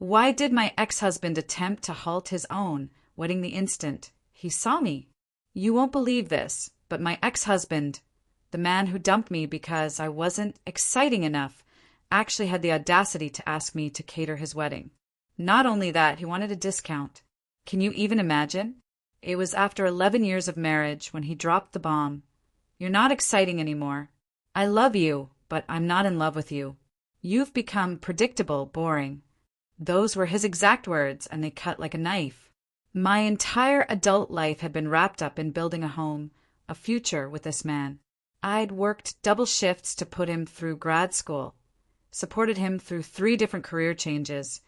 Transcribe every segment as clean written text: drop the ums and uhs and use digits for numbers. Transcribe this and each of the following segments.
Why did my ex-husband attempt to halt his own wedding the instant he saw me? You won't believe this, but my ex-husband, the man who dumped me because I wasn't exciting enough, actually had the audacity to ask me to cater his wedding. Not only that, he wanted a discount. Can you even imagine? It was after 11 years of marriage when he dropped the bomb. You're not exciting anymore. I love you, but I'm not in love with you. You've become predictable, boring. Those were his exact words, and they cut like a knife. My entire adult life had been wrapped up in building a home, a future with this man. I'd worked double shifts to put him through grad school, supported him through 3 different career changes,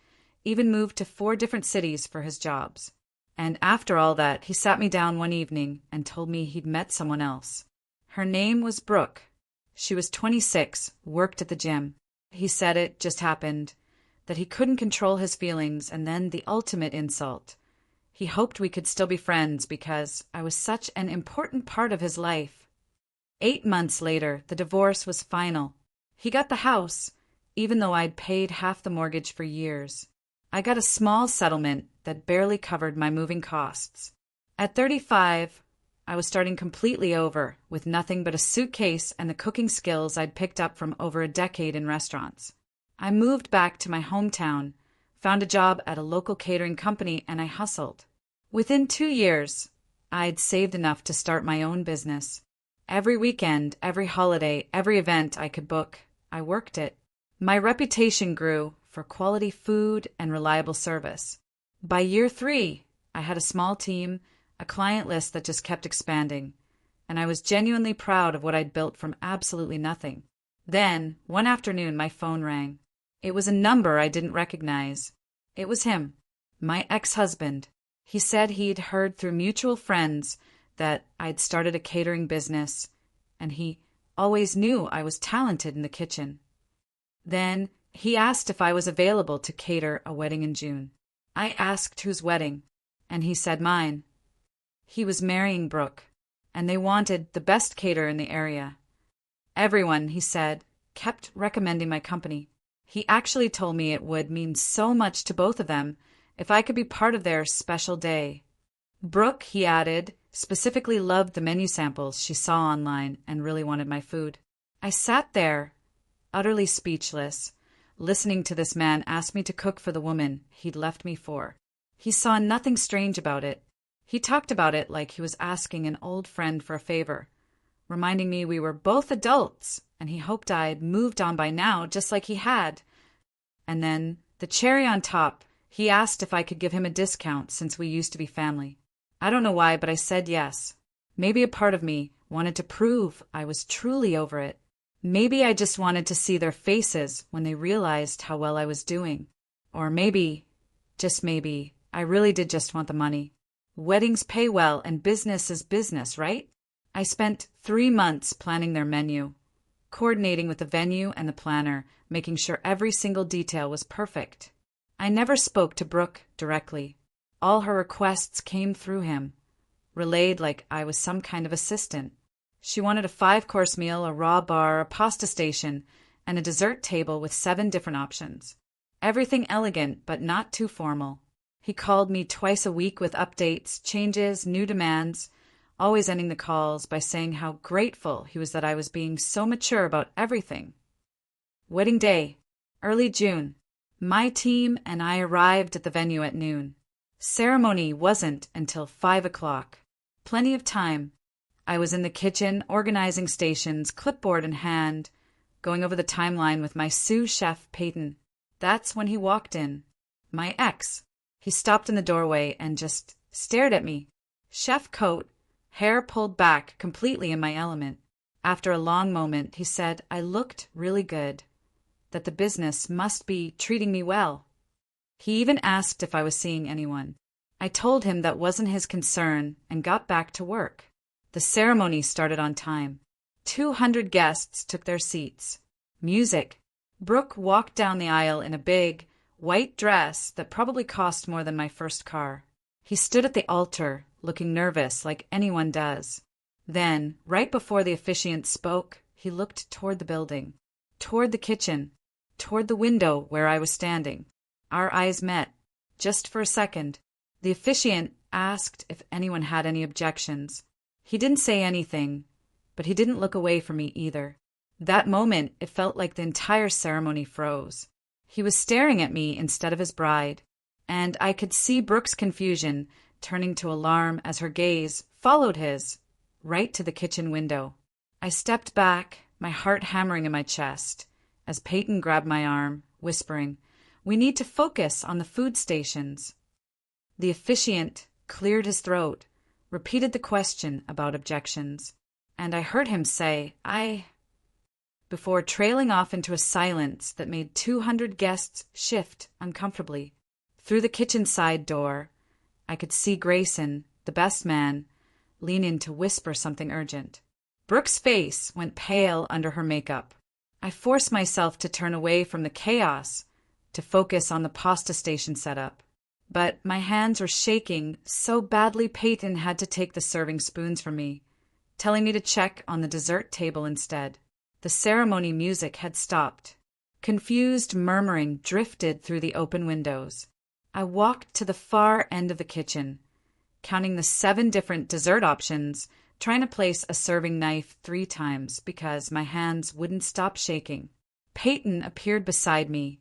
even moved to 4 different cities for his jobs. And after all that, he sat me down one evening and told me he'd met someone else. Her name was Brooke. She was 26, worked at the gym. He said it just happened, that he couldn't control his feelings, and then the ultimate insult. He hoped we could still be friends because I was such an important part of his life. 8 months later, the divorce was final. He got the house, even though I'd paid half the mortgage for years. I got a small settlement that barely covered my moving costs. At 35, I was starting completely over, with nothing but a suitcase and the cooking skills I'd picked up from over a decade in restaurants. I moved back to my hometown, found a job at a local catering company, and I hustled. Within 2 years, I'd saved enough to start my own business. Every weekend, every holiday, every event I could book, I worked it. My reputation grew for quality food and reliable service. By year 3, I had a small team, a client list that just kept expanding, and I was genuinely proud of what I'd built from absolutely nothing. Then, one afternoon, my phone rang. It was a number I didn't recognize. It was him, my ex-husband. He said he'd heard through mutual friends that I'd started a catering business, and he always knew I was talented in the kitchen. Then he asked if I was available to cater a wedding in June. I asked whose wedding, and he said mine. He was marrying Brooke, and they wanted the best caterer in the area. Everyone, he said, kept recommending my company. He actually told me it would mean so much to both of them if I could be part of their special day. Brooke, he added, specifically loved the menu samples she saw online and really wanted my food. I sat there, utterly speechless, listening to this man ask me to cook for the woman he'd left me for. He saw nothing strange about it. He talked about it like he was asking an old friend for a favor, reminding me we were both adults, and he hoped I'd moved on by now, just like he had. And then, the cherry on top, he asked if I could give him a discount since we used to be family. I don't know why, but I said yes. Maybe a part of me wanted to prove I was truly over it. Maybe I just wanted to see their faces when they realized how well I was doing. Or maybe, just maybe, I really did just want the money. Weddings pay well and business is business, right? I spent 3 months planning their menu, coordinating with the venue and the planner, making sure every single detail was perfect. I never spoke to Brooke directly. All her requests came through him, relayed like I was some kind of assistant. She wanted a 5-course meal, a raw bar, a pasta station, and a dessert table with 7 different options. Everything elegant, but not too formal. He called me twice a week with updates, changes, new demands, always ending the calls by saying how grateful he was that I was being so mature about everything. Wedding day, early June. My team and I arrived at the venue at noon. Ceremony wasn't until 5 o'clock. Plenty of time. I was in the kitchen, organizing stations, clipboard in hand, going over the timeline with my sous chef Peyton. That's when he walked in. My ex. He stopped in the doorway and just stared at me. Chef coat, hair pulled back, completely in my element. After a long moment, he said I looked really good, that the business must be treating me well. He even asked if I was seeing anyone. I told him that wasn't his concern and got back to work. The ceremony started on time. 200 guests took their seats. Music. Brooke walked down the aisle in a big, white dress that probably cost more than my first car. He stood at the altar, looking nervous like anyone does. Then, right before the officiant spoke, he looked toward the building, toward the kitchen, toward the window where I was standing. Our eyes met, just for a second. The officiant asked if anyone had any objections. He didn't say anything, but he didn't look away from me either. That moment, it felt like the entire ceremony froze. He was staring at me instead of his bride, and I could see Brooke's confusion turning to alarm as her gaze followed his, right to the kitchen window. I stepped back, my heart hammering in my chest, as Peyton grabbed my arm, whispering, "We need to focus on the food stations." The officiant cleared his throat, repeated the question about objections, and I heard him say, before trailing off into a silence that made 200 guests shift uncomfortably. Through the kitchen side door, I could see Grayson, the best man, lean in to whisper something urgent. Brooke's face went pale under her makeup. I forced myself to turn away from the chaos to focus on the pasta station setup. But my hands were shaking so badly Peyton had to take the serving spoons from me, telling me to check on the dessert table instead. The ceremony music had stopped. Confused murmuring drifted through the open windows. I walked to the far end of the kitchen, counting the 7 different dessert options, trying to place a serving knife 3 times because my hands wouldn't stop shaking. Peyton appeared beside me,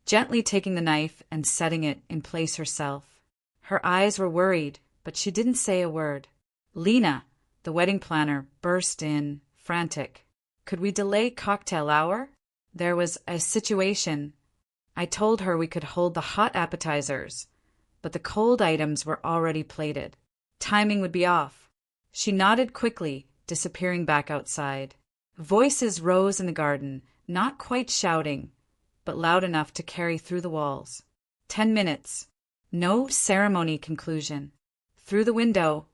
gently taking the knife and setting it in place herself. Her eyes were worried, but she didn't say a word. Lena, the wedding planner, burst in, frantic. Could we delay cocktail hour? There was a situation. I told her we could hold the hot appetizers, but the cold items were already plated. Timing would be off. She nodded quickly, disappearing back outside. Voices rose in the garden, not quite shouting, but loud enough to carry through the walls. 10 minutes. No ceremony conclusion. Through the window,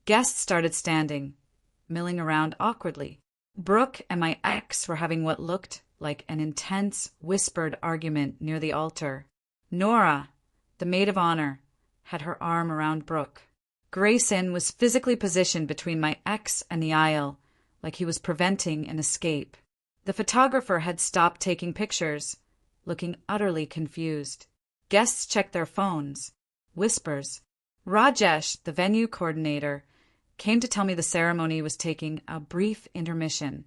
guests started standing, milling around awkwardly. Brooke and my ex were having what looked like an intense, whispered argument near the altar. Nora, the maid of honor, had her arm around Brooke. Grayson was physically positioned between my ex and the aisle, like he was preventing an escape. The photographer had stopped taking pictures, looking utterly confused. Guests checked their phones. Whispers. Rajesh, the venue coordinator, came to tell me the ceremony was taking a brief intermission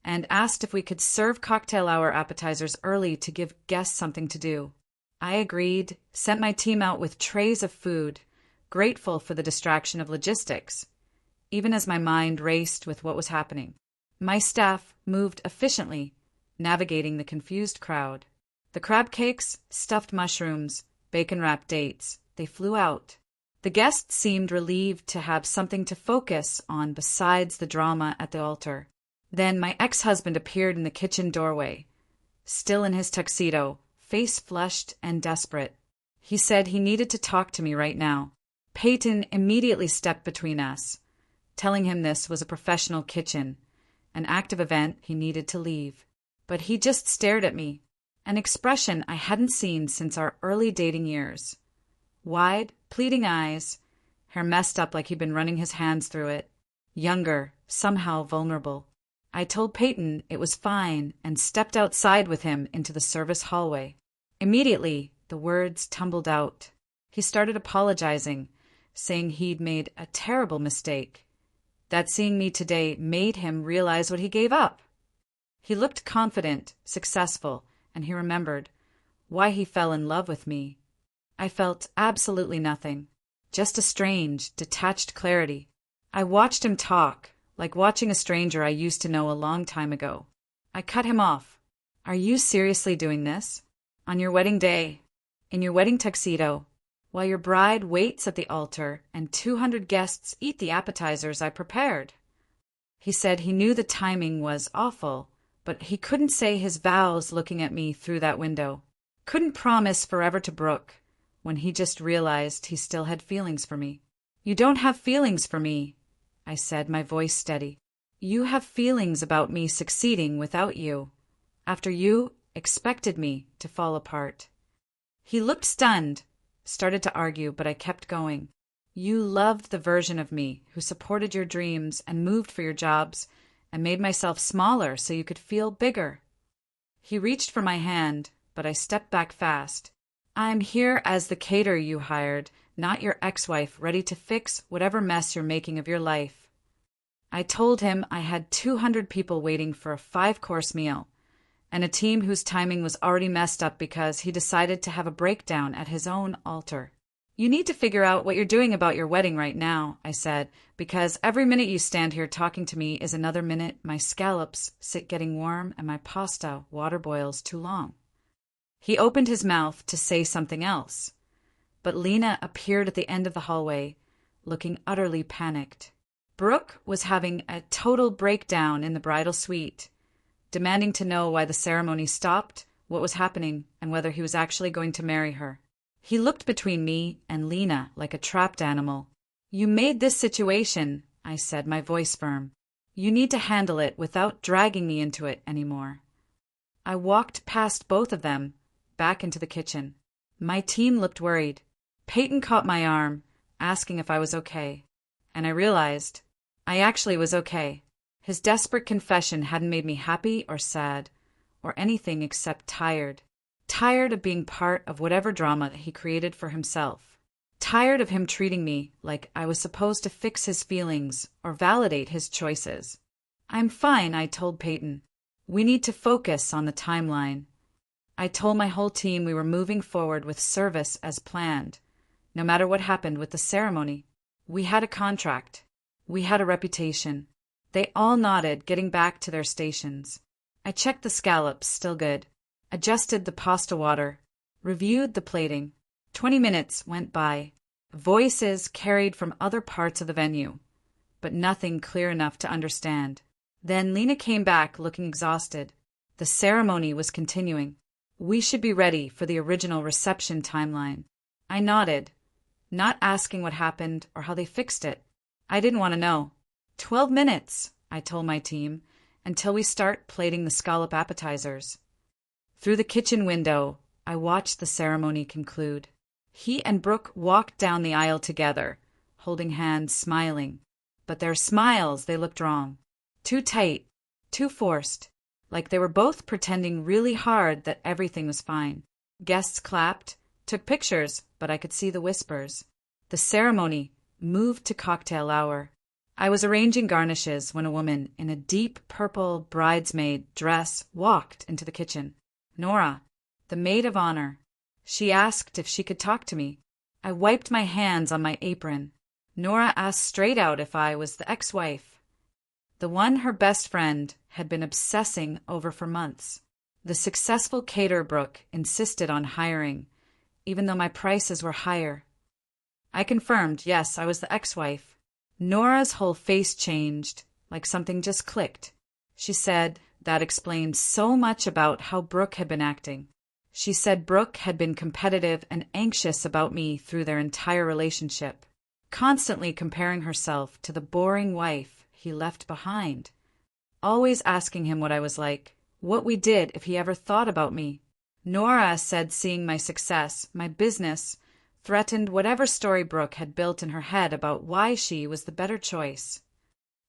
and asked if we could serve cocktail hour appetizers early to give guests something to do. I agreed, sent my team out with trays of food, grateful for the distraction of logistics, even as my mind raced with what was happening. My staff moved efficiently, navigating the confused crowd. The crab cakes, stuffed mushrooms, bacon-wrapped dates, they flew out. The guests seemed relieved to have something to focus on besides the drama at the altar. Then my ex-husband appeared in the kitchen doorway, still in his tuxedo, face flushed and desperate. He said he needed to talk to me right now. Peyton immediately stepped between us, telling him this was a professional kitchen, an active event he needed to leave. But he just stared at me, an expression I hadn't seen since our early dating years. Wide, pleading eyes, hair messed up like he'd been running his hands through it. Younger, somehow vulnerable. I told Peyton it was fine and stepped outside with him into the service hallway. Immediately, the words tumbled out. He started apologizing, saying he'd made a terrible mistake, that seeing me today made him realize what he gave up. He looked confident, successful, and he remembered why he fell in love with me. I felt absolutely nothing, just a strange, detached clarity. I watched him talk, like watching a stranger I used to know a long time ago. I cut him off. Are you seriously doing this? On your wedding day, in your wedding tuxedo, while your bride waits at the altar and 200 guests eat the appetizers I prepared? He said he knew the timing was awful, but he couldn't say his vows looking at me through that window. Couldn't promise forever to Brooke, when he just realized he still had feelings for me. You don't have feelings for me, I said, my voice steady. You have feelings about me succeeding without you, after you expected me to fall apart. He looked stunned, started to argue, but I kept going. You loved the version of me who supported your dreams and moved for your jobs and made myself smaller so you could feel bigger. He reached for my hand, but I stepped back fast. I'm here as the caterer you hired, not your ex-wife ready to fix whatever mess you're making of your life. I told him I had 200 people waiting for a 5-course meal, and a team whose timing was already messed up because he decided to have a breakdown at his own altar. You need to figure out what you're doing about your wedding right now, I said, because every minute you stand here talking to me is another minute my scallops sit getting warm and my pasta water boils too long. He opened his mouth to say something else, but Lena appeared at the end of the hallway, looking utterly panicked. Brooke was having a total breakdown in the bridal suite, demanding to know why the ceremony stopped, what was happening, and whether he was actually going to marry her. He looked between me and Lena like a trapped animal. You made this situation, I said, my voice firm. You need to handle it without dragging me into it anymore. I walked past both of them, back into the kitchen. My team looked worried. Peyton caught my arm, asking if I was okay. And I realized I actually was okay. His desperate confession hadn't made me happy or sad, or anything except tired. Tired of being part of whatever drama he created for himself. Tired of him treating me like I was supposed to fix his feelings or validate his choices. I'm fine, I told Peyton. We need to focus on the timeline. I told my whole team we were moving forward with service as planned, no matter what happened with the ceremony. We had a contract. We had a reputation. They all nodded, getting back to their stations. I checked the scallops, still good. Adjusted the pasta water, reviewed the plating. 20 minutes went by. Voices carried from other parts of the venue, but nothing clear enough to understand. Then Lena came back looking exhausted. The ceremony was continuing. We should be ready for the original reception timeline. I nodded, not asking what happened or how they fixed it. I didn't want to know. 12 minutes, I told my team, until we start plating the scallop appetizers. Through the kitchen window, I watched the ceremony conclude. He and Brooke walked down the aisle together, holding hands, smiling. But their smiles, they looked wrong. Too tight, too forced, like they were both pretending really hard that everything was fine. Guests clapped, took pictures, but I could see the whispers. The ceremony moved to cocktail hour. I was arranging garnishes when a woman in a deep purple bridesmaid dress walked into the kitchen. Nora, the maid of honor. She asked if she could talk to me. I wiped my hands on my apron. Nora asked straight out if I was the ex-wife, the one her best friend had been obsessing over for months. The successful caterer Brooke insisted on hiring, even though my prices were higher. I confirmed, yes, I was the ex-wife. Nora's whole face changed, like something just clicked. She said that explained so much about how Brooke had been acting. She said Brooke had been competitive and anxious about me through their entire relationship, constantly comparing herself to the boring wife he left behind, always asking him what I was like, what we did if he ever thought about me. Nora said seeing my success, my business, threatened whatever story Brooke had built in her head about why she was the better choice.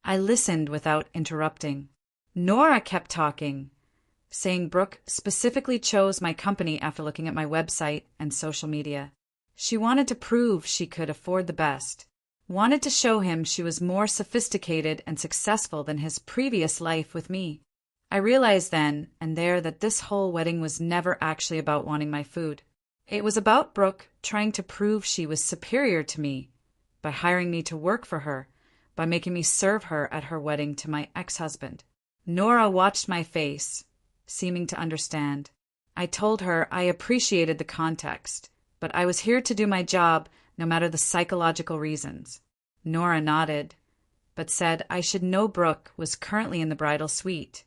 I listened without interrupting. Nora kept talking, saying Brooke specifically chose my company after looking at my website and social media. She wanted to prove she could afford the best, wanted to show him she was more sophisticated and successful than his previous life with me. I realized then and there that this whole wedding was never actually about wanting my food. It was about Brooke trying to prove she was superior to me by hiring me to work for her, by making me serve her at her wedding to my ex-husband. Nora watched my face, seeming to understand. I told her I appreciated the context, but I was here to do my job no matter the psychological reasons. Nora nodded, but said I should know Brooke was currently in the bridal suite,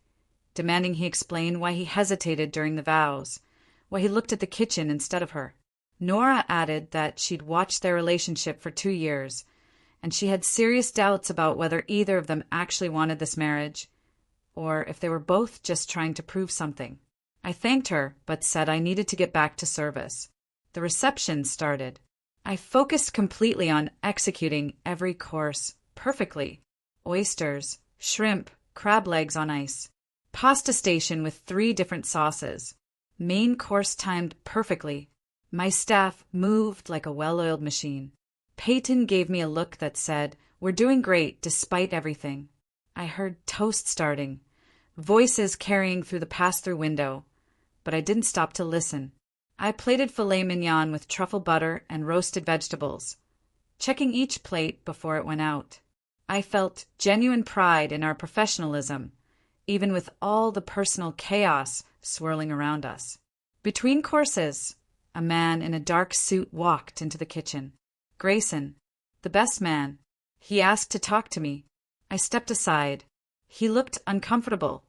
demanding he explain why he hesitated during the vows, why he looked at the kitchen instead of her. Nora added that she'd watched their relationship for 2 years, and she had serious doubts about whether either of them actually wanted this marriage, or if they were both just trying to prove something. I thanked her, but said I needed to get back to service. The reception started. I focused completely on executing every course perfectly. Oysters, shrimp, crab legs on ice. Pasta station with 3 different sauces. Main course timed perfectly. My staff moved like a well-oiled machine. Peyton gave me a look that said, "We're doing great despite everything." I heard toast starting, voices carrying through the pass-through window, but I didn't stop to listen. I plated filet mignon with truffle butter and roasted vegetables, checking each plate before it went out. I felt genuine pride in our professionalism, even with all the personal chaos swirling around us. Between courses, a man in a dark suit walked into the kitchen. Grayson, the best man. He asked to talk to me. I stepped aside. He looked uncomfortable,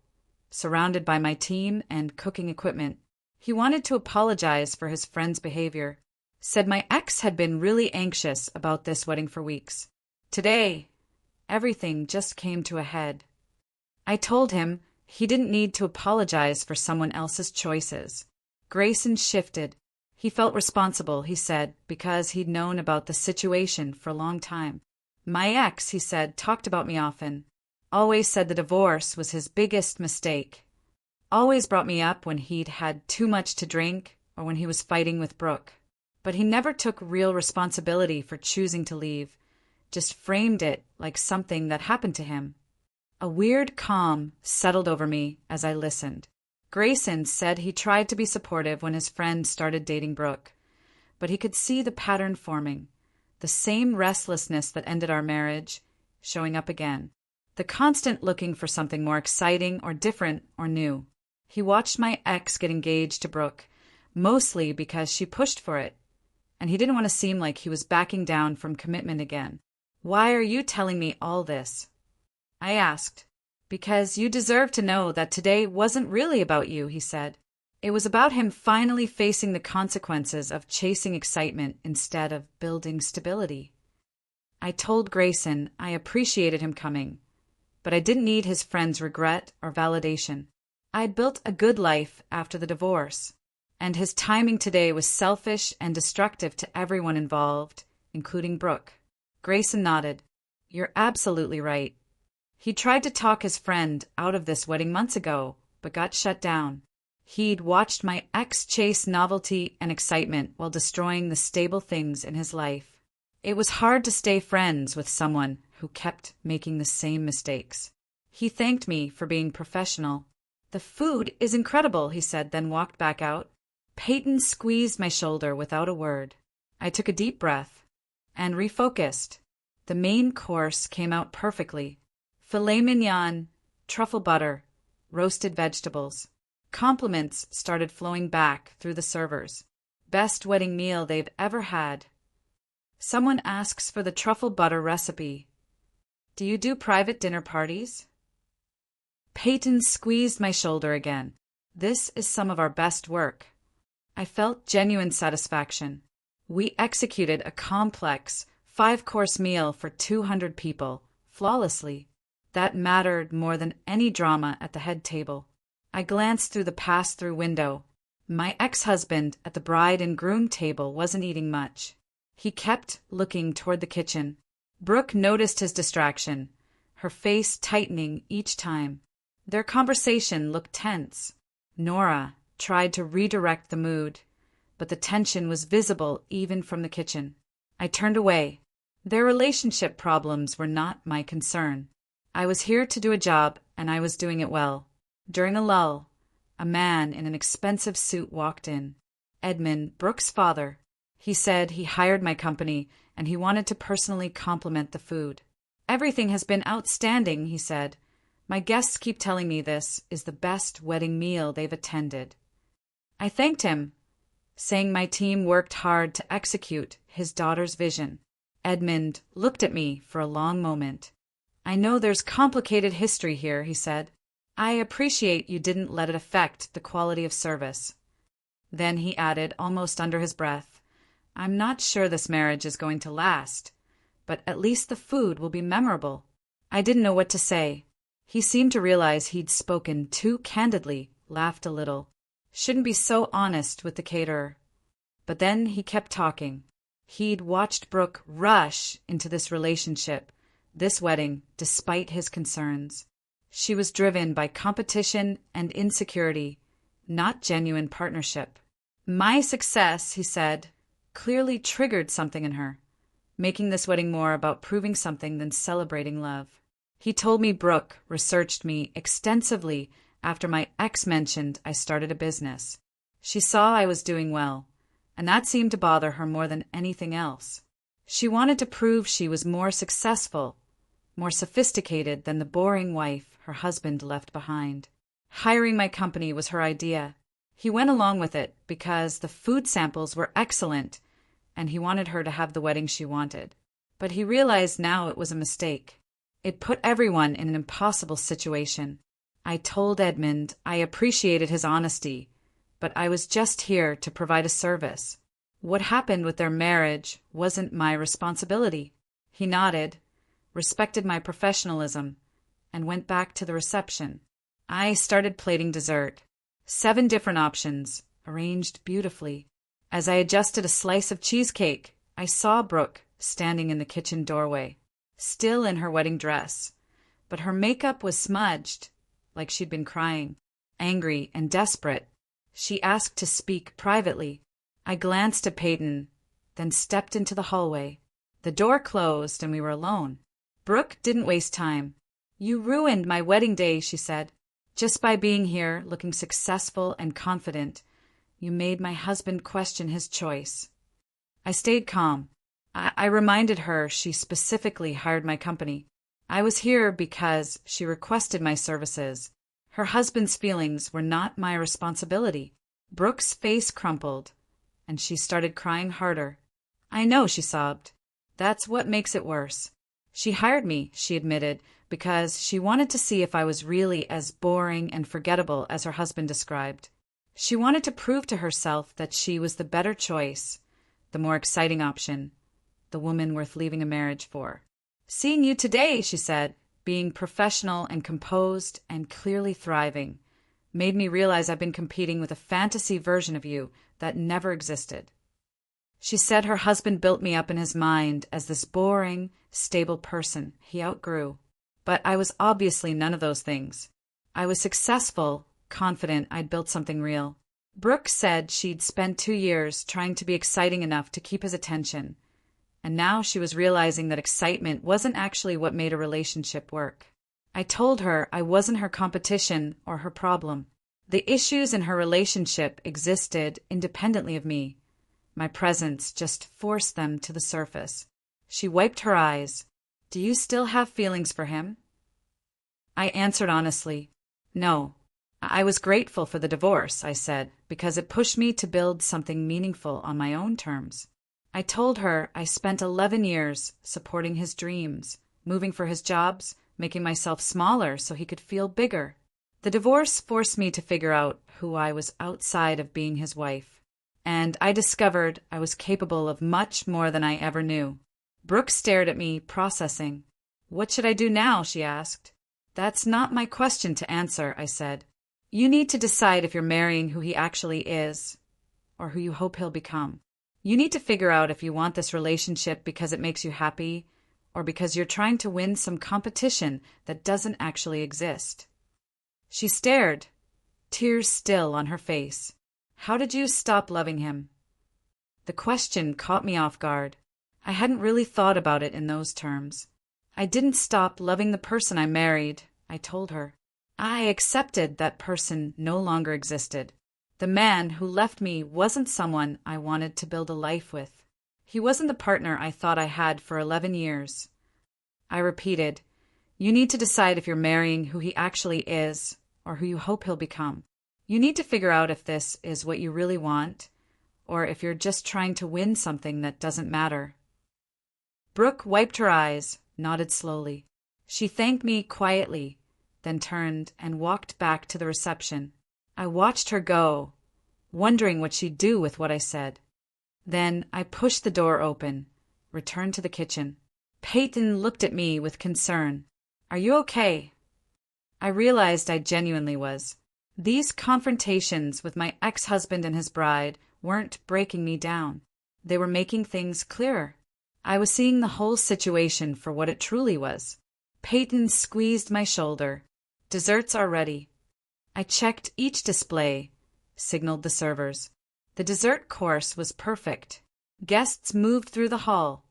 surrounded by my team and cooking equipment. He wanted to apologize for his friend's behavior. Said my ex had been really anxious about this wedding for weeks. Today, everything just came to a head. I told him he didn't need to apologize for someone else's choices. Grayson shifted. He felt responsible, he said, because he'd known about the situation for a long time. My ex, he said, talked about me often. Always said the divorce was his biggest mistake. Always brought me up when he'd had too much to drink or when he was fighting with Brooke. But he never took real responsibility for choosing to leave, just framed it like something that happened to him. A weird calm settled over me as I listened. Grayson said he tried to be supportive when his friend started dating Brooke, but he could see the pattern forming, the same restlessness that ended our marriage, showing up again. The constant looking for something more exciting or different or new. He watched my ex get engaged to Brooke, mostly because she pushed for it, and he didn't want to seem like he was backing down from commitment again. "Why are you telling me all this?" I asked. "Because you deserve to know that today wasn't really about you," he said. It was about him finally facing the consequences of chasing excitement instead of building stability. I told Grayson I appreciated him coming, but I didn't need his friend's regret or validation. I'd built a good life after the divorce, and his timing today was selfish and destructive to everyone involved, including Brooke. Grayson nodded. "You're absolutely right. He tried to talk his friend out of this wedding months ago, but got shut down. He'd watched my ex chase novelty and excitement while destroying the stable things in his life. It was hard to stay friends with someone who kept making the same mistakes." He thanked me for being professional. "The food is incredible," he said, then walked back out. Peyton squeezed my shoulder without a word. I took a deep breath and refocused. The main course came out perfectly. Filet mignon, truffle butter, roasted vegetables. Compliments started flowing back through the servers. Best wedding meal they've ever had. Someone asks for the truffle butter recipe. "Do you do private dinner parties?" Peyton squeezed my shoulder again. "This is some of our best work." I felt genuine satisfaction. We executed a complex 5-course meal for 200 people, flawlessly. That mattered more than any drama at the head table. I glanced through the pass-through window. My ex-husband at the bride and groom table wasn't eating much. He kept looking toward the kitchen. Brooke noticed his distraction, her face tightening each time. Their conversation looked tense. Nora tried to redirect the mood, but the tension was visible even from the kitchen. I turned away. Their relationship problems were not my concern. I was here to do a job, and I was doing it well. During a lull, a man in an expensive suit walked in. Edmund, Brooke's father. He said he hired my company, and he wanted to personally compliment the food. "Everything has been outstanding," he said. "My guests keep telling me this is the best wedding meal they've attended." I thanked him, saying my team worked hard to execute his daughter's vision. Edmund looked at me for a long moment. "I know there's complicated history here," he said. "I appreciate you didn't let it affect the quality of service." Then he added, almost under his breath, "I'm not sure this marriage is going to last, but at least the food will be memorable." I didn't know what to say. He seemed to realize he'd spoken too candidly, laughed a little. Shouldn't be so honest with the caterer. But then he kept talking. He'd watched Brooke rush into this relationship, this wedding, despite his concerns. She was driven by competition and insecurity, not genuine partnership. My success, he said, clearly triggered something in her, making this wedding more about proving something than celebrating love. He told me Brooke researched me extensively after my ex mentioned I started a business. She saw I was doing well, and that seemed to bother her more than anything else. She wanted to prove she was more successful, more sophisticated than the boring wife her husband left behind. Hiring my company was her idea. He went along with it because the food samples were excellent, and he wanted her to have the wedding she wanted. But he realized now it was a mistake. It put everyone in an impossible situation. I told Edmund I appreciated his honesty, but I was just here to provide a service. What happened with their marriage wasn't my responsibility. He nodded, respected my professionalism, and went back to the reception. I started plating dessert. 7 different options, arranged beautifully. As I adjusted a slice of cheesecake, I saw Brooke standing in the kitchen doorway, still in her wedding dress, but her makeup was smudged, like she'd been crying. Angry and desperate, she asked to speak privately. I glanced at Peyton, then stepped into the hallway. The door closed and we were alone. Brooke didn't waste time. "You ruined my wedding day," she said. "Just by being here, looking successful and confident, you made my husband question his choice." I stayed calm. I reminded her she specifically hired my company. I was here because she requested my services. Her husband's feelings were not my responsibility. Brooke's face crumpled, and she started crying harder. "I know," she sobbed. "That's what makes it worse. She hired me," she admitted, because she wanted to see if I was really as boring and forgettable as her husband described. She wanted to prove to herself that she was the better choice, the more exciting option, the woman worth leaving a marriage for. "Seeing you today," she said, being professional and composed and clearly thriving, made me realize I've been competing with a fantasy version of you that never existed. She said her husband built me up in his mind as this boring, stable person he outgrew. But I was obviously none of those things. I was successful, confident I'd built something real. Brooke said she'd spent 2 years trying to be exciting enough to keep his attention, and now she was realizing that excitement wasn't actually what made a relationship work. I told her I wasn't her competition or her problem. The issues in her relationship existed independently of me. My presence just forced them to the surface. She wiped her eyes. "Do you still have feelings for him?" I answered honestly, "No. I was grateful for the divorce," I said, because it pushed me to build something meaningful on my own terms. I told her I spent 11 years supporting his dreams, moving for his jobs, making myself smaller so he could feel bigger. The divorce forced me to figure out who I was outside of being his wife, and I discovered I was capable of much more than I ever knew. Brooke stared at me, processing. "What should I do now?" she asked. "That's not my question to answer," I said. "You need to decide if you're marrying who he actually is, or who you hope he'll become. You need to figure out if you want this relationship because it makes you happy, or because you're trying to win some competition that doesn't actually exist." She stared, tears still on her face. "How did you stop loving him?" The question caught me off guard. I hadn't really thought about it in those terms. "I didn't stop loving the person I married," I told her. "I accepted that person no longer existed. The man who left me wasn't someone I wanted to build a life with. He wasn't the partner I thought I had for 11 years. I repeated, "You need to decide if you're marrying who he actually is, or who you hope he'll become. You need to figure out if this is what you really want, or if you're just trying to win something that doesn't matter." Brooke wiped her eyes, nodded slowly. She thanked me quietly, then turned and walked back to the reception. I watched her go, wondering what she'd do with what I said. Then I pushed the door open, returned to the kitchen. Peyton looked at me with concern. "Are you okay?" I realized I genuinely was. These confrontations with my ex-husband and his bride weren't breaking me down. They were making things clearer. I was seeing the whole situation for what it truly was. Peyton squeezed my shoulder. "Desserts are ready." I checked each display, signaled the servers. The dessert course was perfect. Guests moved through the hall,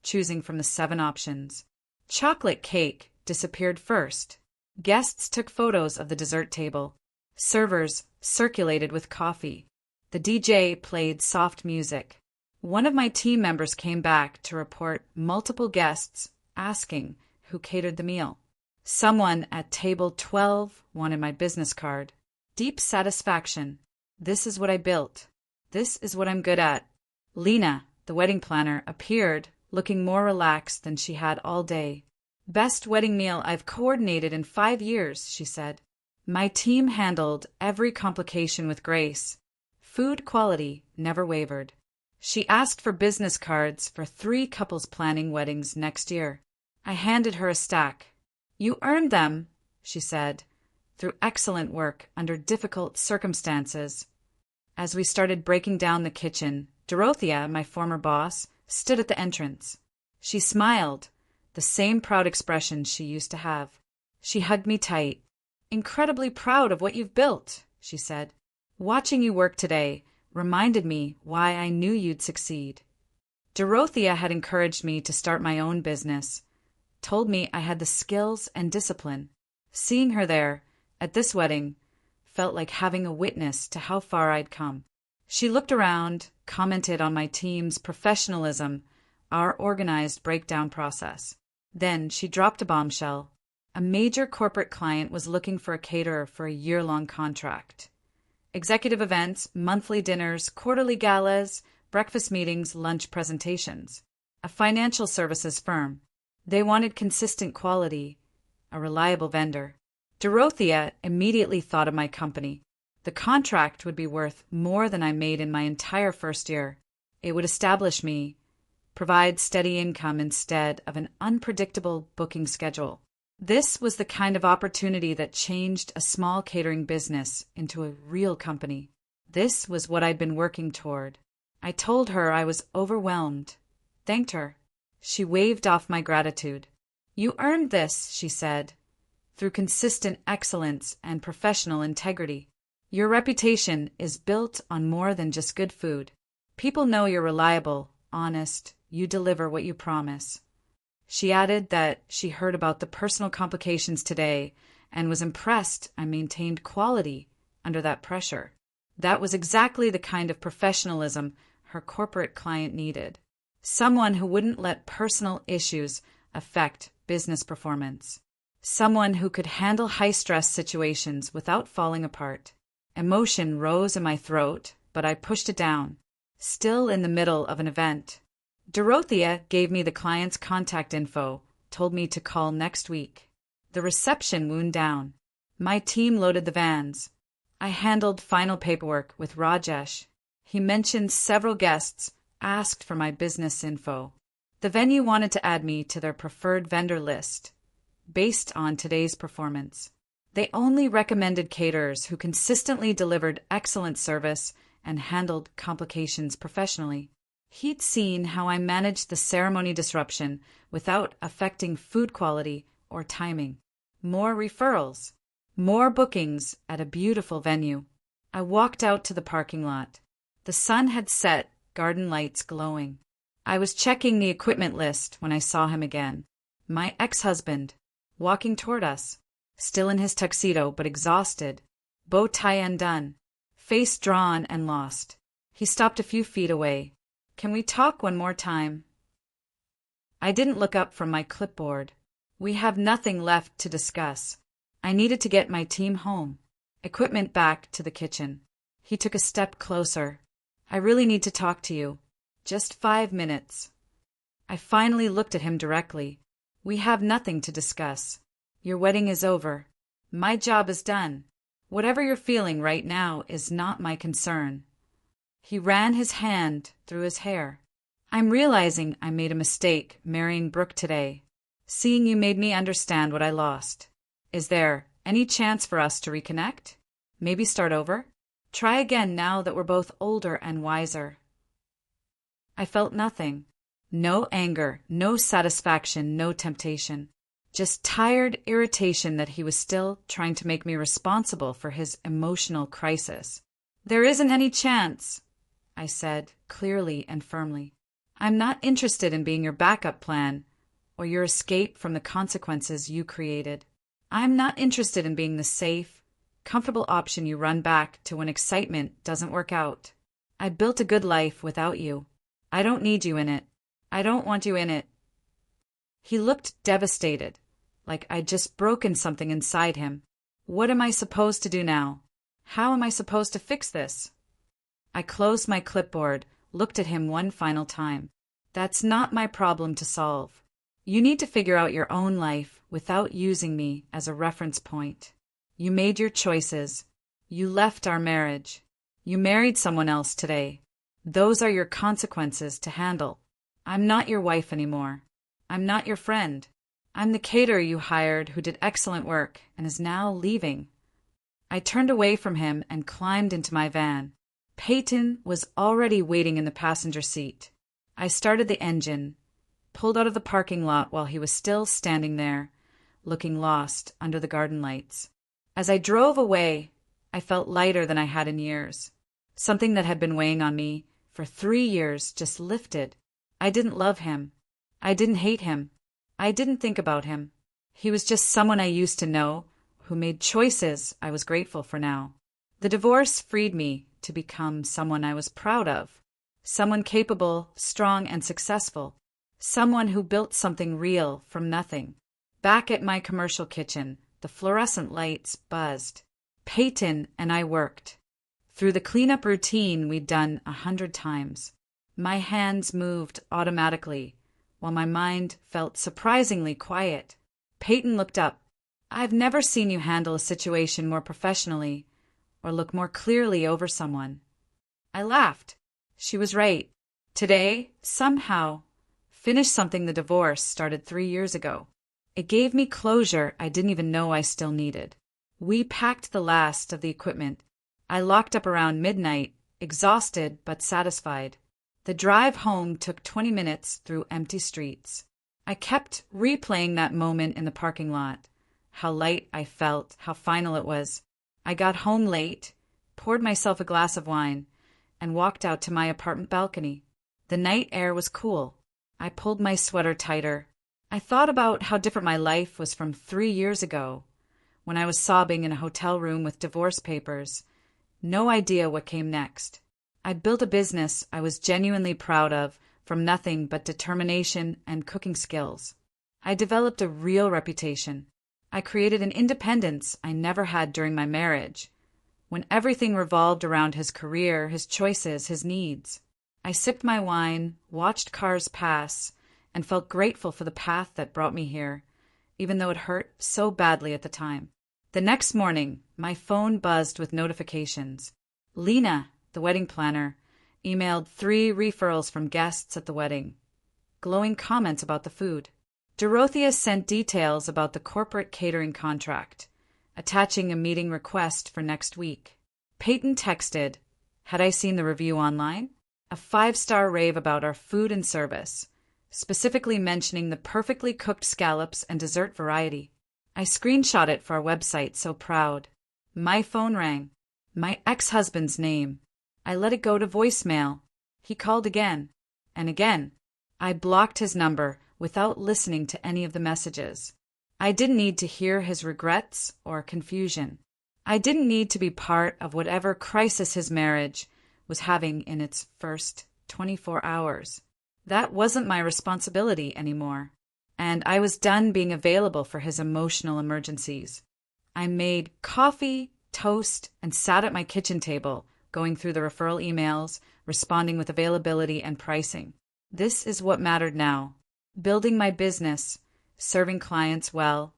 choosing from the 7 options. Chocolate cake disappeared first. Guests took photos of the dessert table. Servers circulated with coffee. The DJ played soft music. One of my team members came back to report multiple guests asking who catered the meal. Someone at table 12 wanted my business card. Deep satisfaction. This is what I built. This is what I'm good at. Lena, the wedding planner, appeared, looking more relaxed than she had all day. Best wedding meal I've coordinated in 5 years, she said. My team handled every complication with grace. Food quality never wavered. She asked for business cards for 3 couples planning weddings next year. I handed her a stack. You earned them, she said, through excellent work under difficult circumstances. As we started breaking down the kitchen, Dorothea, my former boss, stood at the entrance. She smiled, the same proud expression she used to have. She hugged me tight. Incredibly proud of what you've built, she said. Watching you work today reminded me why I knew you'd succeed. Dorothea had encouraged me to start my own business, told me I had the skills and discipline. Seeing her there, at this wedding, felt like having a witness to how far I'd come. She looked around, commented on my team's professionalism, our organized breakdown process. Then she dropped a bombshell. A major corporate client was looking for a caterer for a year-long contract. Executive events, monthly dinners, quarterly galas, breakfast meetings, lunch presentations. A financial services firm. They wanted consistent quality, a reliable vendor. Dorothea immediately thought of my company. The contract would be worth more than I made in my entire first year. It would establish me, provide steady income instead of an unpredictable booking schedule. This was the kind of opportunity that changed a small catering business into a real company. This was what I'd been working toward. I told her I was overwhelmed, thanked her. She waved off my gratitude. You earned this, she said, through consistent excellence and professional integrity. Your reputation is built on more than just good food. People know you're reliable, honest, you deliver what you promise. She added that she heard about the personal complications today and was impressed I maintained quality under that pressure. That was exactly the kind of professionalism her corporate client needed. Someone who wouldn't let personal issues affect business performance. Someone who could handle high-stress situations without falling apart. Emotion rose in my throat, but I pushed it down, still in the middle of an event. Dorothea gave me the client's contact info, told me to call next week. The reception wound down. My team loaded the vans. I handled final paperwork with Rajesh. He mentioned several guests, asked for my business info. The venue wanted to add me to their preferred vendor list, based on today's performance. They only recommended caterers who consistently delivered excellent service and handled complications professionally. He'd seen how I managed the ceremony disruption without affecting food quality or timing. More referrals. More bookings at a beautiful venue. I walked out to the parking lot. The sun had set, garden lights glowing. I was checking the equipment list when I saw him again. My ex-husband, walking toward us, still in his tuxedo but exhausted, bow tie undone, face drawn and lost. He stopped a few feet away. Can we talk one more time? I didn't look up from my clipboard. We have nothing left to discuss. I needed to get my team home. Equipment back to the kitchen. He took a step closer. I really need to talk to you. Just 5 minutes. I finally looked at him directly. We have nothing to discuss. Your wedding is over. My job is done. Whatever you're feeling right now is not my concern. He ran his hand through his hair. I'm realizing I made a mistake marrying Brooke today. Seeing you made me understand what I lost. Is there any chance for us to reconnect? Maybe start over? Try again now that we're both older and wiser. I felt nothing. No anger, no satisfaction, no temptation. Just tired irritation that he was still trying to make me responsible for his emotional crisis. There isn't any chance. I said, clearly and firmly. I'm not interested in being your backup plan or your escape from the consequences you created. I'm not interested in being the safe, comfortable option you run back to when excitement doesn't work out. I built a good life without you. I don't need you in it. I don't want you in it. He looked devastated, like I'd just broken something inside him. What am I supposed to do now? How am I supposed to fix this? I closed my clipboard, looked at him one final time. That's not my problem to solve. You need to figure out your own life without using me as a reference point. You made your choices. You left our marriage. You married someone else today. Those are your consequences to handle. I'm not your wife anymore. I'm not your friend. I'm the caterer you hired who did excellent work and is now leaving. I turned away from him and climbed into my van. Peyton was already waiting in the passenger seat. I started the engine, pulled out of the parking lot while he was still standing there, looking lost under the garden lights. As I drove away, I felt lighter than I had in years. Something that had been weighing on me for 3 years just lifted. I didn't love him. I didn't hate him. I didn't think about him. He was just someone I used to know who made choices I was grateful for now. The divorce freed me to become someone I was proud of, someone capable, strong, and successful, someone who built something real from nothing. Back at my commercial kitchen, the fluorescent lights buzzed. Peyton and I worked. Through the cleanup routine we'd done 100 times. My hands moved automatically, while my mind felt surprisingly quiet. Peyton looked up. I've never seen you handle a situation more professionally or look more clearly over someone. I laughed. She was right. Today, somehow, finished something the divorce started 3 years ago. It gave me closure I didn't even know I still needed. We packed the last of the equipment. I locked up around midnight, exhausted but satisfied. The drive home took 20 minutes through empty streets. I kept replaying that moment in the parking lot. How light I felt, how final it was. I got home late, poured myself a glass of wine, and walked out to my apartment balcony. The night air was cool. I pulled my sweater tighter. I thought about how different my life was from 3 years ago, when I was sobbing in a hotel room with divorce papers. No idea what came next. I'd built a business I was genuinely proud of from nothing but determination and cooking skills. I developed a real reputation. I created an independence I never had during my marriage, when everything revolved around his career, his choices, his needs. I sipped my wine, watched cars pass, and felt grateful for the path that brought me here, even though it hurt so badly at the time. The next morning, my phone buzzed with notifications. Lena, the wedding planner, emailed 3 referrals from guests at the wedding, glowing comments about the food. Dorothea sent details about the corporate catering contract, attaching a meeting request for next week. Peyton texted, had I seen the review online? A 5-star rave about our food and service, specifically mentioning the perfectly cooked scallops and dessert variety. I screenshot it for our website, so proud. My phone rang. My ex-husband's name. I let it go to voicemail. He called again and again. I blocked his number without listening to any of the messages. I didn't need to hear his regrets or confusion. I didn't need to be part of whatever crisis his marriage was having in its first 24 hours. That wasn't my responsibility anymore, and I was done being available for his emotional emergencies. I made coffee, toast, and sat at my kitchen table, going through the referral emails, responding with availability and pricing. This is what mattered now. Building my business, serving clients well,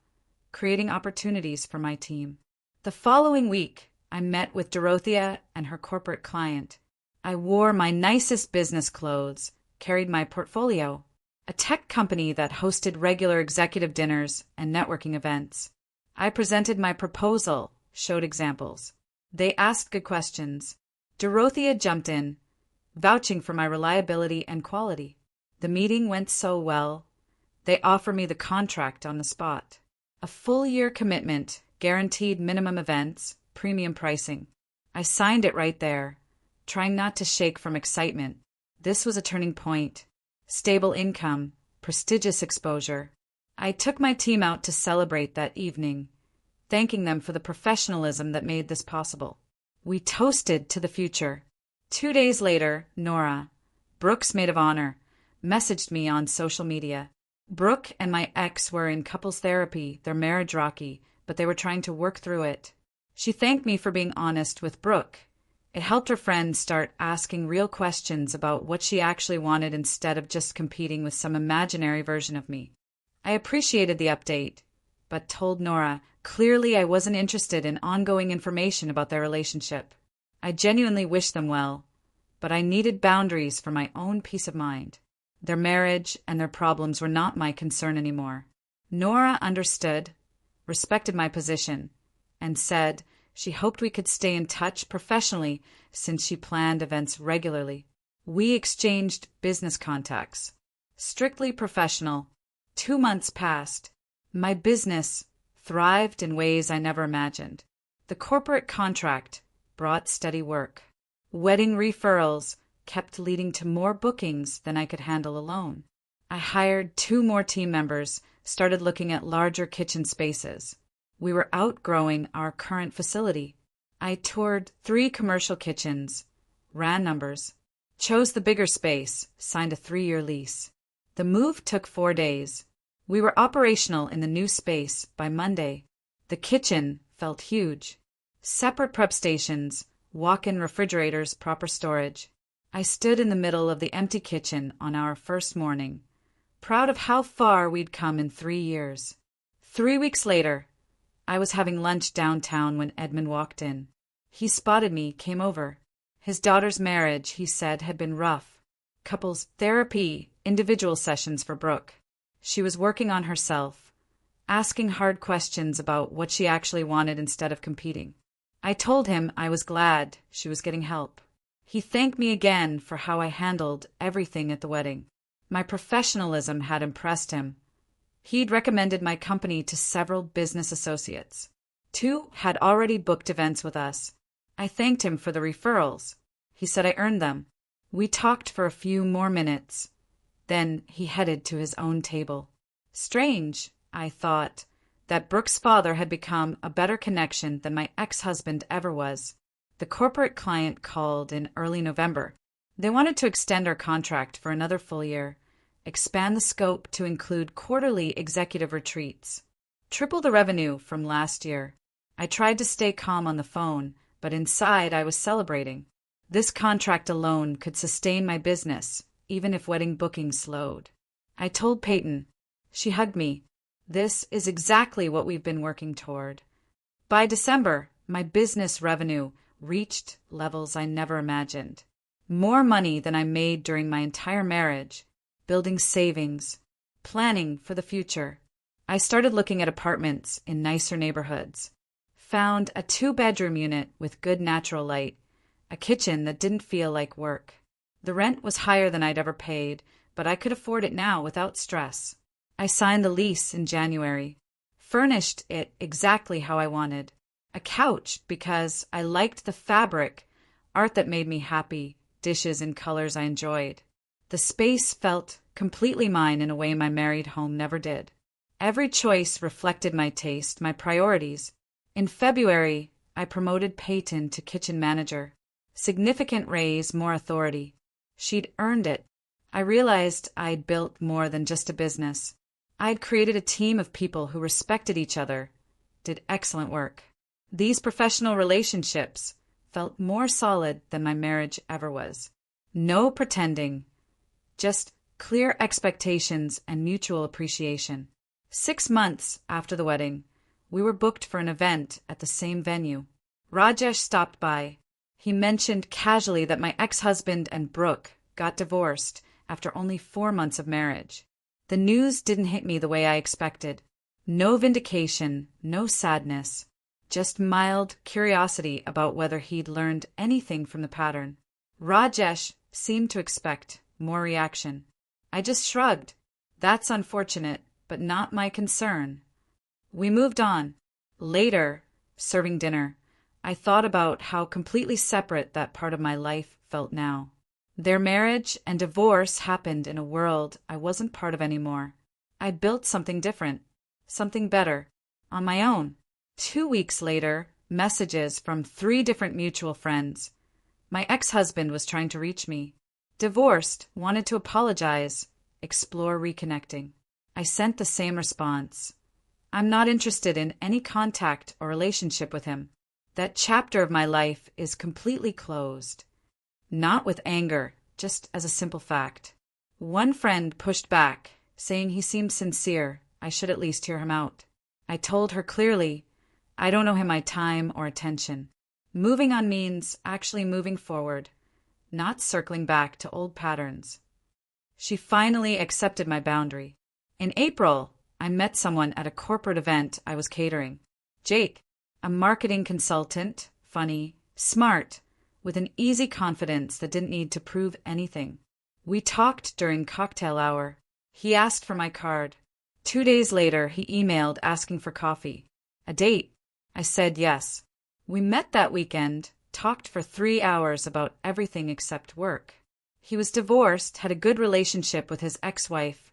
creating opportunities for my team. The following week, I met with Dorothea and her corporate client. I wore my nicest business clothes, carried my portfolio, a tech company that hosted regular executive dinners and networking events. I presented my proposal, showed examples. They asked good questions. Dorothea jumped in, vouching for my reliability and quality. The meeting went so well, they offered me the contract on the spot. A full-year commitment, guaranteed minimum events, premium pricing. I signed it right there, trying not to shake from excitement. This was a turning point. Stable income, prestigious exposure. I took my team out to celebrate that evening, thanking them for the professionalism that made this possible. We toasted to the future. 2 days later, Nora, Brooke's maid of honor, messaged me on social media. Brooke and my ex were in couples therapy, their marriage rocky, but they were trying to work through it. She thanked me for being honest with Brooke. It helped her friends start asking real questions about what she actually wanted instead of just competing with some imaginary version of me. I appreciated the update, but told Nora clearly I wasn't interested in ongoing information about their relationship. I genuinely wished them well, but I needed boundaries for my own peace of mind. Their marriage and their problems were not my concern anymore. Nora understood, respected my position, and said she hoped we could stay in touch professionally since she planned events regularly. We exchanged business contacts. Strictly professional. 2 months passed. My business thrived in ways I never imagined. The corporate contract brought steady work. Wedding referrals kept leading to more bookings than I could handle alone. I hired 2 more team members, started looking at larger kitchen spaces. We were outgrowing our current facility. I toured 3 commercial kitchens, ran numbers, chose the bigger space, signed a 3-year lease. The move took 4 days. We were operational in the new space by Monday. The kitchen felt huge. Separate prep stations, walk-in refrigerators, proper storage. I stood in the middle of the empty kitchen on our first morning, proud of how far we'd come in 3 years. 3 weeks later, I was having lunch downtown when Edmund walked in. He spotted me, came over. His daughter's marriage, he said, had been rough. Couples therapy, individual sessions for Brooke. She was working on herself, asking hard questions about what she actually wanted instead of competing. I told him I was glad she was getting help. He thanked me again for how I handled everything at the wedding. My professionalism had impressed him. He'd recommended my company to several business associates. 2 had already booked events with us. I thanked him for the referrals. He said I earned them. We talked for a few more minutes. Then he headed to his own table. Strange, I thought, that Brooke's father had become a better connection than my ex-husband ever was. The corporate client called in early November. They wanted to extend our contract for another full year, expand the scope to include quarterly executive retreats, triple the revenue from last year. I tried to stay calm on the phone, but inside I was celebrating. This contract alone could sustain my business, even if wedding bookings slowed. I told Peyton. She hugged me. This is exactly what we've been working toward. By December, my business revenue reached levels I never imagined. More money than I made during my entire marriage, building savings, planning for the future. I started looking at apartments in nicer neighborhoods. Found a 2-bedroom unit with good natural light, a kitchen that didn't feel like work. The rent was higher than I'd ever paid, but I could afford it now without stress. I signed the lease in January, furnished it exactly how I wanted. A couch because I liked the fabric, art that made me happy, dishes in colors I enjoyed. The space felt completely mine in a way my married home never did. Every choice reflected my taste, my priorities. In February, I promoted Peyton to kitchen manager. Significant raise, more authority. She'd earned it. I realized I'd built more than just a business. I'd created a team of people who respected each other, did excellent work. These professional relationships felt more solid than my marriage ever was. No pretending, just clear expectations and mutual appreciation. 6 months after the wedding, we were booked for an event at the same venue. Rajesh stopped by. He mentioned casually that my ex-husband and Brooke got divorced after only 4 months of marriage. The news didn't hit me the way I expected. No vindication, no sadness. Just mild curiosity about whether he'd learned anything from the pattern. Rajesh seemed to expect more reaction. I just shrugged. That's unfortunate, but not my concern. We moved on. Later, serving dinner, I thought about how completely separate that part of my life felt now. Their marriage and divorce happened in a world I wasn't part of anymore. I'd built something different, something better, on my own. 2 weeks later, messages from 3 different mutual friends. My ex-husband was trying to reach me. Divorced, wanted to apologize, explore reconnecting. I sent the same response. I'm not interested in any contact or relationship with him. That chapter of my life is completely closed. Not with anger, just as a simple fact. One friend pushed back, saying he seemed sincere. I should at least hear him out. I told her clearly, I don't owe him my time or attention. Moving on means actually moving forward, not circling back to old patterns. She finally accepted my boundary. In April, I met someone at a corporate event I was catering. Jake, a marketing consultant, funny, smart, with an easy confidence that didn't need to prove anything. We talked during cocktail hour. He asked for my card. 2 days later, he emailed asking for coffee. A date. I said yes. We met that weekend, talked for 3 hours about everything except work. He was divorced, had a good relationship with his ex-wife,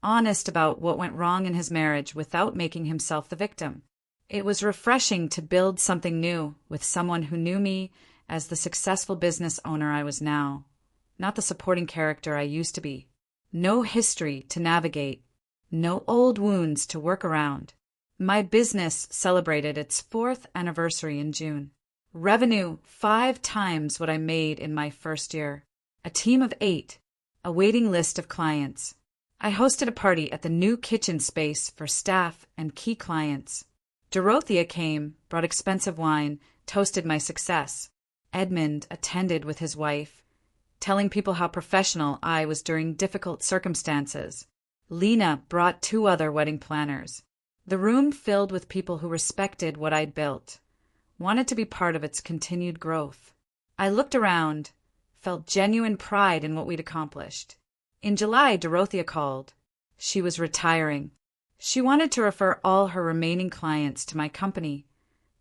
honest about what went wrong in his marriage without making himself the victim. It was refreshing to build something new with someone who knew me as the successful business owner I was now, not the supporting character I used to be. No history to navigate, no old wounds to work around. My business celebrated its 4th anniversary in June. Revenue 5 times what I made in my first year. A team of 8. A waiting list of clients. I hosted a party at the new kitchen space for staff and key clients. Dorothea came, brought expensive wine, toasted my success. Edmund attended with his wife, telling people how professional I was during difficult circumstances. Lena brought 2 other wedding planners. The room filled with people who respected what I'd built, wanted to be part of its continued growth. I looked around, felt genuine pride in what we'd accomplished. In July, Dorothea called. She was retiring. She wanted to refer all her remaining clients to my company,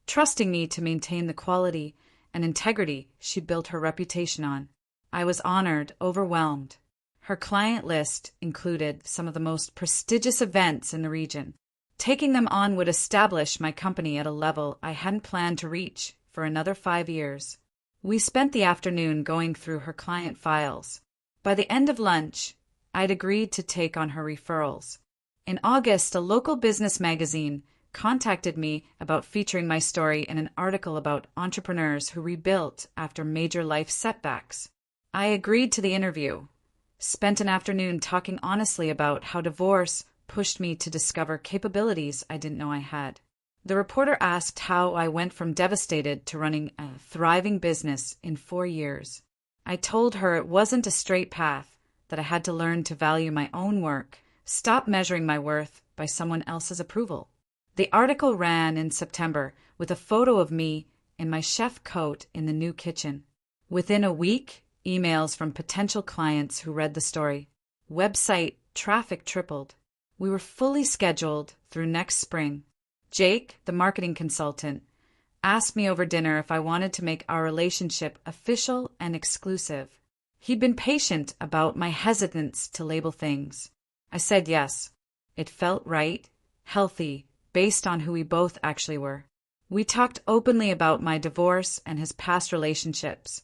trusting me to maintain the quality and integrity she built her reputation on. I was honored, overwhelmed. Her client list included some of the most prestigious events in the region. Taking them on would establish my company at a level I hadn't planned to reach for another 5 years. We spent the afternoon going through her client files. By the end of lunch, I'd agreed to take on her referrals. In August, a local business magazine contacted me about featuring my story in an article about entrepreneurs who rebuilt after major life setbacks. I agreed to the interview. Spent an afternoon talking honestly about how divorce pushed me to discover capabilities I didn't know I had. The reporter asked how I went from devastated to running a thriving business in 4 years. I told her it wasn't a straight path, that I had to learn to value my own work, stop measuring my worth by someone else's approval. The article ran in September with a photo of me in my chef coat in the new kitchen. Within a week, emails from potential clients who read the story. Website traffic tripled. We were fully scheduled through next spring. Jake, the marketing consultant, asked me over dinner if I wanted to make our relationship official and exclusive. He'd been patient about my hesitance to label things. I said yes. It felt right, healthy, based on who we both actually were. We talked openly about my divorce and his past relationships,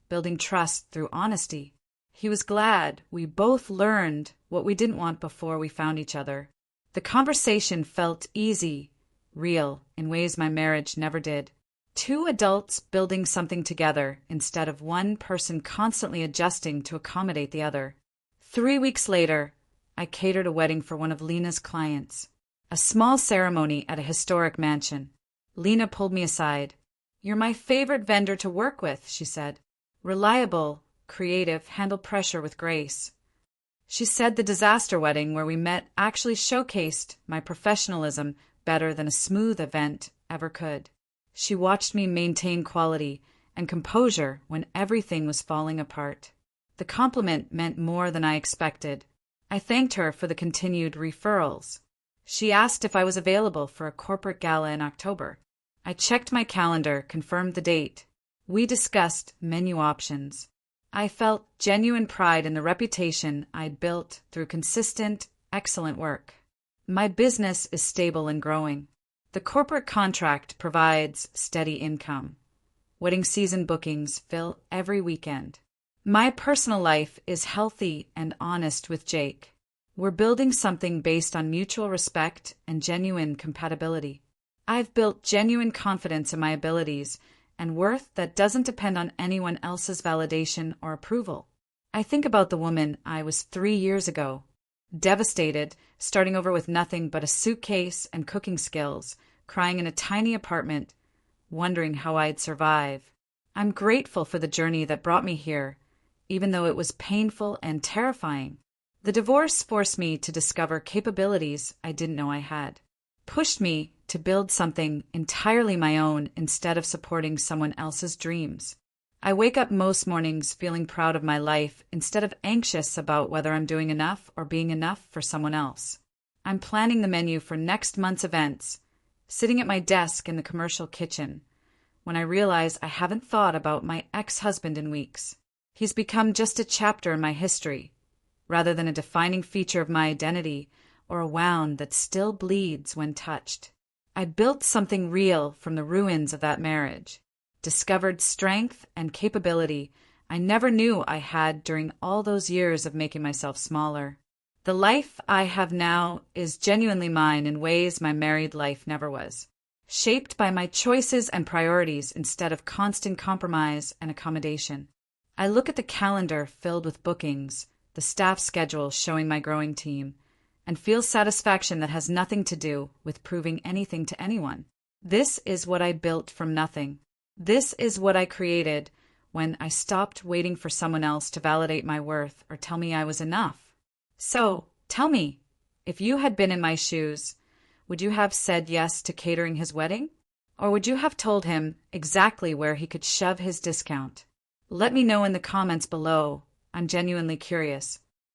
building trust through honesty. He was glad we both learned what we didn't want before we found each other. The conversation felt easy, real, in ways my marriage never did. 2 adults building something together instead of one person constantly adjusting to accommodate the other. 3 weeks later, I catered a wedding for one of Lena's clients. A small ceremony at a historic mansion. Lena pulled me aside. "You're my favorite vendor to work with," she said. "Reliable, creative, handle pressure with grace." She said the disaster wedding where we met actually showcased my professionalism better than a smooth event ever could. She watched me maintain quality and composure when everything was falling apart. The compliment meant more than I expected. I thanked her for the continued referrals. She asked if I was available for a corporate gala in October. I checked my calendar, confirmed the date. We discussed menu options. I felt genuine pride in the reputation I'd built through consistent, excellent work. My business is stable and growing. The corporate contract provides steady income. Wedding season bookings fill every weekend. My personal life is healthy and honest with Jake. We're building something based on mutual respect and genuine compatibility. I've built genuine confidence in my abilities and worth that doesn't depend on anyone else's validation or approval. I think about the woman I was 3 years ago, devastated, starting over with nothing but a suitcase and cooking skills, crying in a tiny apartment, wondering how I'd survive. I'm grateful for the journey that brought me here, even though it was painful and terrifying. The divorce forced me to discover capabilities I didn't know I had, pushed me to build something entirely my own instead of supporting someone else's dreams. I wake up most mornings feeling proud of my life instead of anxious about whether I'm doing enough or being enough for someone else. I'm planning the menu for next month's events, sitting at my desk in the commercial kitchen, when I realize I haven't thought about my ex-husband in weeks. He's become just a chapter in my history, rather than a defining feature of my identity or a wound that still bleeds when touched. I built something real from the ruins of that marriage, discovered strength and capability I never knew I had during all those years of making myself smaller. The life I have now is genuinely mine in ways my married life never was, shaped by my choices and priorities instead of constant compromise and accommodation. I look at the calendar filled with bookings, the staff schedule showing my growing team, and feel satisfaction that has nothing to do with proving anything to anyone. This is what I built from nothing. This is what I created when I stopped waiting for someone else to validate my worth or tell me I was enough. So, tell me, if you had been in my shoes, would you have said yes to catering his wedding? Or would you have told him exactly where he could shove his discount? Let me know in the comments below. I'm genuinely curious.